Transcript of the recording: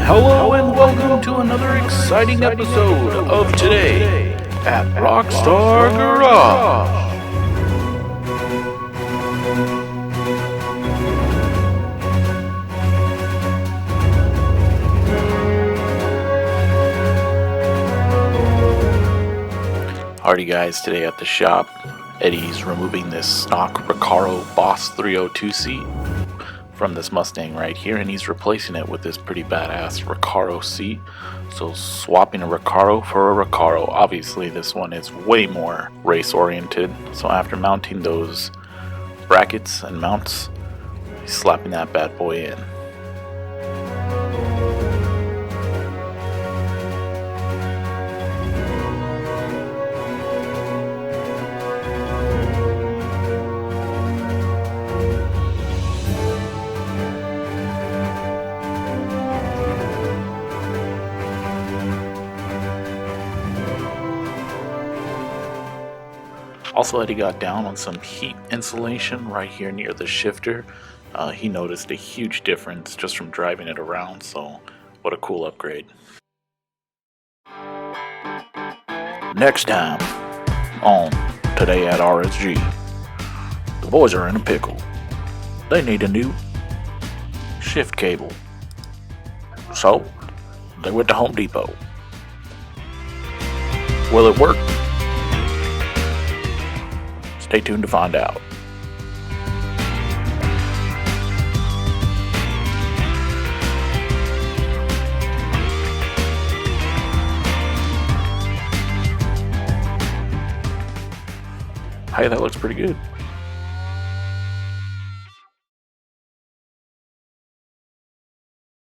Hello and welcome to another exciting episode of Today at Rockstar Garage. Alrighty guys, today at the shop, Eddie's removing this stock Recaro Boss 302 seat from this Mustang right here, and he's replacing it with this pretty badass Recaro seat. So swapping a Recaro for a Recaro. Obviously this one is way more race oriented. So after mounting those brackets and mounts, he's slapping that bad boy in. Also, Eddie got down on some heat insulation right here near the shifter. He noticed a huge difference just from driving it around, so what a cool upgrade. Next time on Today at RSG, the boys are in a pickle. They need a new shift cable. So, they went to Home Depot. Will it work? Stay tuned to find out. Hey, that looks pretty good.